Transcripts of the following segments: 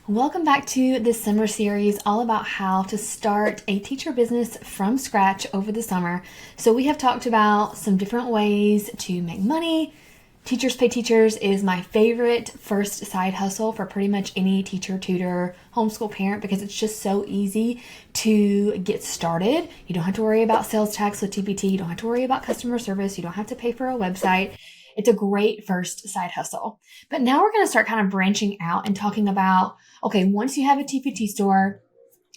Welcome back to this summer series all about how to start a teacher business from scratch over the summer. So we have talked about some different ways to make money. Teachers Pay Teachers is my favorite first side hustle for pretty much any teacher, tutor, homeschool parent because it's just so easy to get started. You don't have to worry about sales tax with TPT. You don't have to worry about customer service. You don't have to pay for a website. It's a great first side hustle. But now we're going to start kind of branching out and talking about, okay, once you have a TPT store,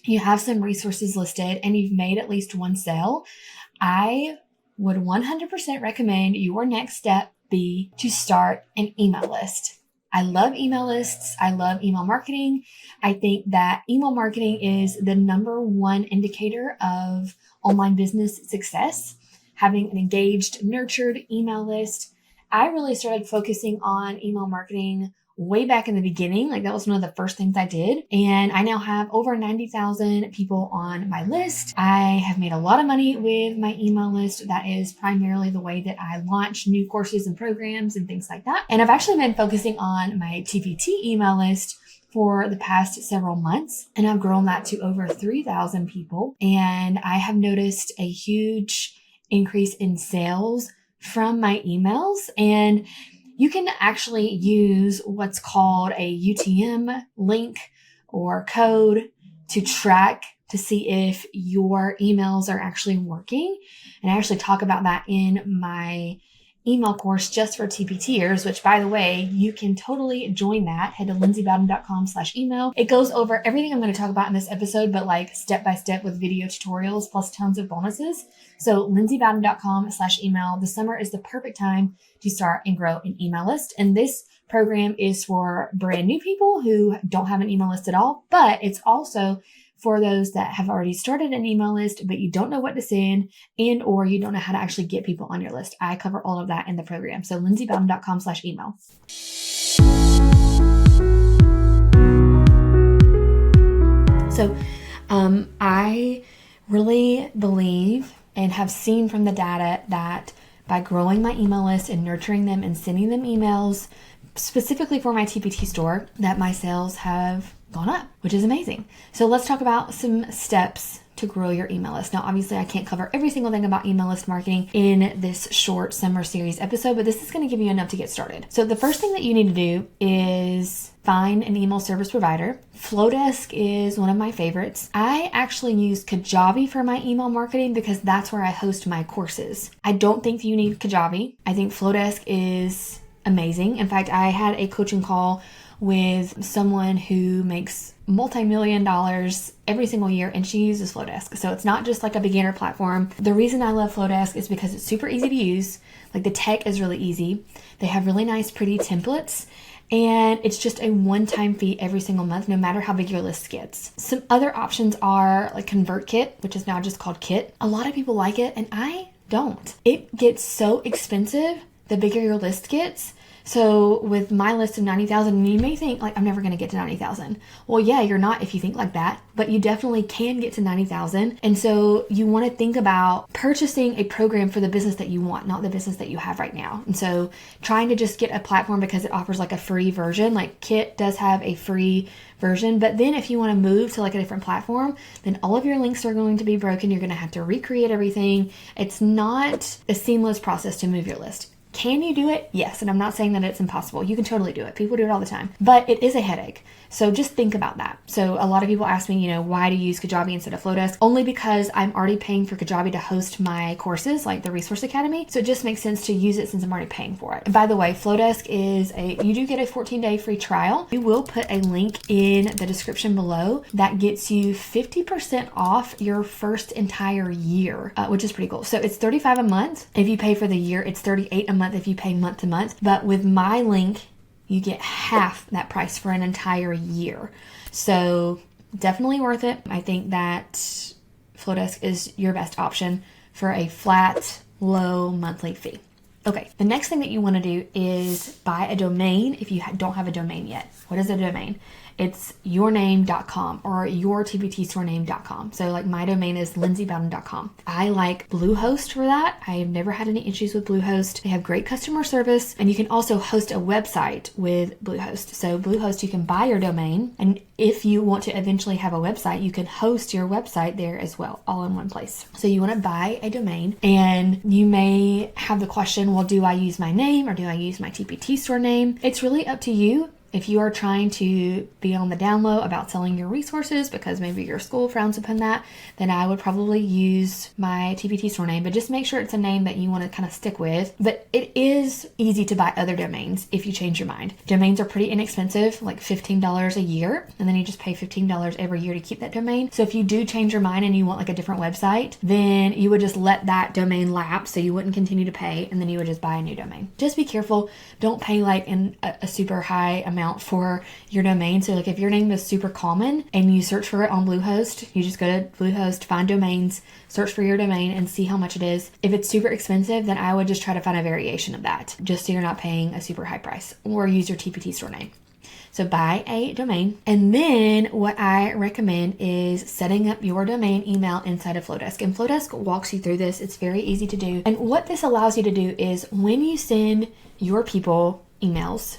you have some resources listed, and you've made at least one sale, I would 100% recommend your next step be to start an email list. I love email lists. I love email marketing. I think that email marketing is the number one indicator of online business success. Having an engaged, nurtured email list. I really started focusing on email marketing way back in the beginning. Like that was one of the first things I did. And I now have over 90,000 people on my list. I have made a lot of money with my email list. That is primarily the way that I launch new courses and programs and things like that. And I've actually been focusing on my TPT email list for the past several months. And I've grown that to over 3,000 people. And I have noticed a huge increase in sales from my emails, and you can actually use what's called a UTM link or code to track to see if your emails are actually working. And I actually talk about that in my email course just for TPTers, which by the way, you can totally join that. Head to lindsaybowden.com/email. It goes over everything I'm going to talk about in this episode, but like step by step with video tutorials plus tons of bonuses. So lindsaybowden.com/email. The summer is the perfect time to start and grow an email list. And this program is for brand new people who don't have an email list at all, but it's also for those that have already started an email list, but you don't know what to send and or you don't know how to actually get people on your list. I cover all of that in the program. So lindsaybowden.com/email. So I really believe and have seen from the data that by growing my email list and nurturing them and sending them emails, specifically for my TPT store, that my sales have gone up, which is amazing. So let's talk about some steps to grow your email list. Now, obviously, I can't cover every single thing about email list marketing in this short summer series episode, but this is going to give you enough to get started. So the first thing that you need to do is find an email service provider. Flowdesk is one of my favorites. I actually use Kajabi for my email marketing because that's where I host my courses. I don't think you need Kajabi. I think Flowdesk is amazing. In fact, I had a coaching call with someone who makes multi-million dollars every single year, and she uses Flowdesk. So it's not just like a beginner platform. The reason I love Flowdesk is because it's super easy to use. Like the tech is really easy. They have really nice, pretty templates. And it's just a one-time fee every single month, no matter how big your list gets. Some other options are like ConvertKit, which is now just called Kit. A lot of people like it, and I don't. It gets so expensive the bigger your list gets. So with my list of 90,000, you may think like, I'm never going to get to 90,000. Well, yeah, you're not if you think like that, but you definitely can get to 90,000. And so you want to think about purchasing a program for the business that you want, not the business that you have right now. And so trying to just get a platform because it offers like a free version, like Kit does have a free version. But then if you want to move to like a different platform, then all of your links are going to be broken. You're going to have to recreate everything. It's not a seamless process to move your list. Can you do it? Yes. And I'm not saying that it's impossible. You can totally do it. People do it all the time. But it is a headache. So just think about that. So a lot of people ask me, why to use Kajabi instead of Flowdesk? Only because I'm already paying for Kajabi to host my courses, like the Resource Academy. So it just makes sense to use it since I'm already paying for it. And by the way, Flowdesk you do get a 14-day free trial. We will put a link in the description below that gets you 50% off your first entire year, which is pretty cool. So it's $35 a month. If you pay for the year, it's $38 a month if you pay month to month. But with my link, you get half that price for an entire year. So definitely worth it. I think that Flowdesk is your best option for a flat, low monthly fee. Okay, the next thing that you want to do is buy a domain if you don't have a domain yet. What is a domain? it's yourname.com or yourtptstorename.com. So like my domain is lindsaybowden.com. I like Bluehost for that. I've never had any issues with Bluehost. They have great customer service, and you can also host a website with Bluehost. So Bluehost, you can buy your domain, and if you want to eventually have a website, you can host your website there as well, all in one place. So you want to buy a domain, and you may have the question, well, do I use my name or do I use my TPT store name? It's really up to you. If you are trying to be on the down low about selling your resources because maybe your school frowns upon that, then I would probably use my TPT store name, but just make sure it's a name that you want to kind of stick with. But it is easy to buy other domains if you change your mind. Domains are pretty inexpensive, like $15 a year, and then you just pay $15 every year to keep that domain. So if you do change your mind and you want like a different website, then you would just let that domain lapse, so you wouldn't continue to pay, and then you would just buy a new domain. Just be careful. Don't pay like a super high amount for your domain. So like if your name is super common and you search for it on Bluehost, you just go to Bluehost, find domains, search for your domain and see how much it is. If it's super expensive, then I would just try to find a variation of that, just so you're not paying a super high price, or use your TPT store name. So buy a domain. And then what I recommend is setting up your domain email inside of Flowdesk. And Flowdesk walks you through this. It's very easy to do. And what this allows you to do is when you send your people emails,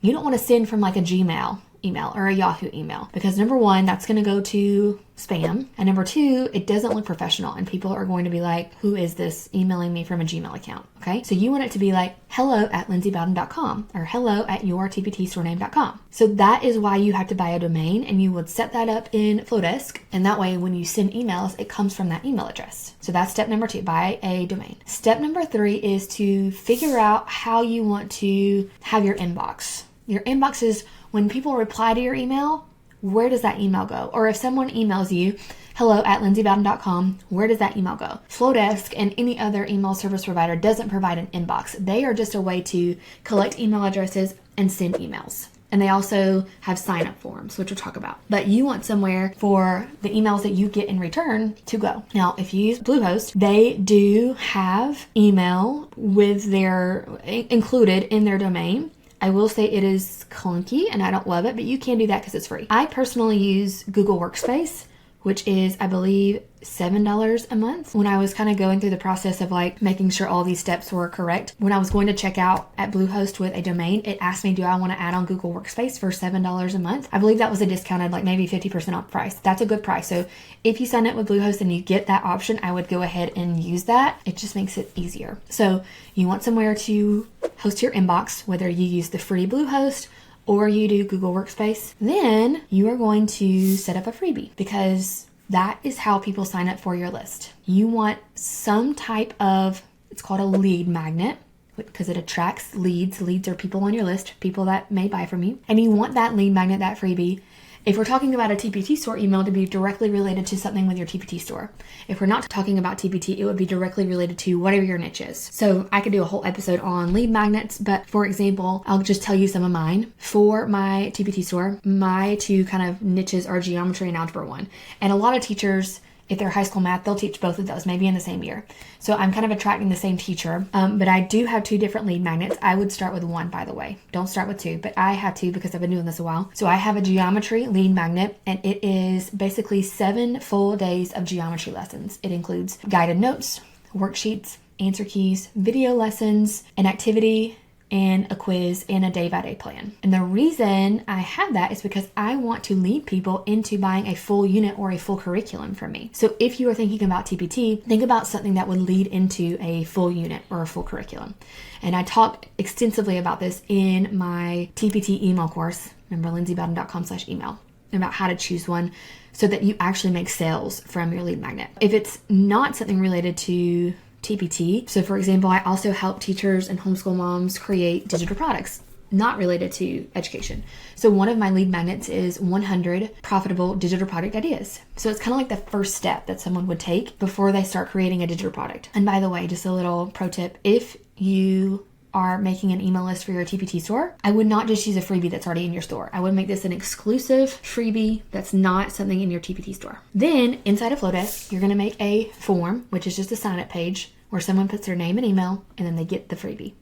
you don't want to send from like a Gmail email or a Yahoo email, because number one, that's going to go to spam. And number two, it doesn't look professional and people are going to be like, who is this emailing me from a Gmail account? Okay. So you want it to be like hello@lindsaybowden.com or hello@yourtptstorename.com. So that is why you have to buy a domain, and you would set that up in Flowdesk. And that way, when you send emails, it comes from that email address. So that's step number 2, buy a domain. Step number 3 is to figure out how you want to have your inbox. Your inbox is when people reply to your email, where does that email go? Or if someone emails you, hello@lindsaybowden.com, where does that email go? Flowdesk and any other email service provider doesn't provide an inbox. They are just a way to collect email addresses and send emails. And they also have sign-up forms, which we'll talk about. But you want somewhere for the emails that you get in return to go. Now, if you use Bluehost, they do have email with their included in their domain. I will say it is clunky and I don't love it, but you can do that because it's free. I personally use Google Workspace, which is, I believe, $7 a month. When I was kind of going through the process of like making sure all these steps were correct, when I was going to check out at Bluehost with a domain, it asked me, do I want to add on Google Workspace for $7 a month? I believe that was a discounted, like maybe 50% off price. That's a good price. So if you sign up with Bluehost and you get that option, I would go ahead and use that. It just makes it easier. So you want somewhere to host your inbox, whether you use the free Bluehost or you do Google Workspace. Then you are going to set up a freebie, because that is how people sign up for your list. You want some type of, it's called a lead magnet, because it attracts leads. Leads are people on your list, people that may buy from you. And you want that lead magnet, that freebie, if we're talking about a TPT store email, to be directly related to something with your TPT store. If we're not talking about TPT, it would be directly related to whatever your niche is. So I could do a whole episode on lead magnets, but for example, I'll just tell you some of mine. For my TPT store, my 2 kind of niches are geometry and algebra 1. And a lot of teachers, if they're high school math, they'll teach both of those, maybe in the same year. So I'm kind of attracting the same teacher, but I do have 2 different lead magnets. I would start with 1, by the way. Don't start with 2, but I have 2 because I've been doing this a while. So I have a geometry lead magnet, and it is basically 7 full days of geometry lessons. It includes guided notes, worksheets, answer keys, video lessons, an activity, and a quiz, and a day-by-day plan. And the reason I have that is because I want to lead people into buying a full unit or a full curriculum from me. So if you are thinking about TPT, think about something that would lead into a full unit or a full curriculum. And I talked extensively about this in my TPT email course. Remember, lindsaybowden.com/email, about how to choose one so that you actually make sales from your lead magnet. If it's not something related to TPT. So for example, I also help teachers and homeschool moms create digital products not related to education. So one of my lead magnets is 100 profitable digital product ideas. So it's kind of like the first step that someone would take before they start creating a digital product. And by the way, just a little pro tip, if you are making an email list for your TPT store, I would not just use a freebie that's already in your store. I would make this an exclusive freebie that's not something in your TPT store. Then inside of Flowdesk, you're going to make a form, which is just a sign up page where someone puts their name and email, and then they get the freebie.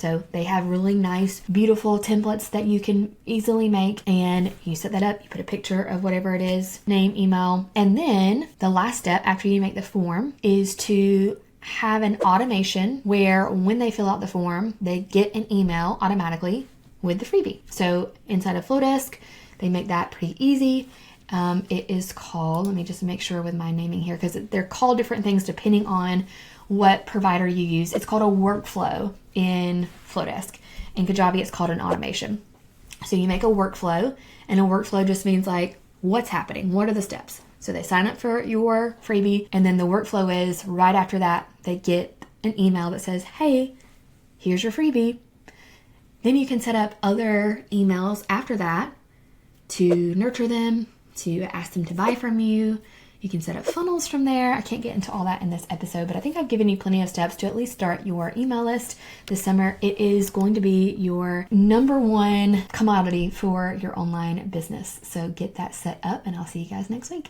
So they have really nice, beautiful templates that you can easily make, and you set that up, you put a picture of whatever it is, name, email, and then the last step after you make the form is to have an automation where when they fill out the form, they get an email automatically with the freebie. So inside of Flowdesk, they make that pretty easy. It is called, let me just make sure with my naming here, because they're called different things depending on what provider you use. It's called a workflow in Flowdesk. In Kajabi, it's called an automation. So you make a workflow, and a workflow just means like, what's happening? What are the steps? So they sign up for your freebie, and then the workflow is right after that, they get an email that says, hey, here's your freebie. Then you can set up other emails after that to nurture them, to ask them to buy from you. You can set up funnels from there. I can't get into all that in this episode, but I think I've given you plenty of steps to at least start your email list this summer. It is going to be your number one commodity for your online business. So get that set up, and I'll see you guys next week.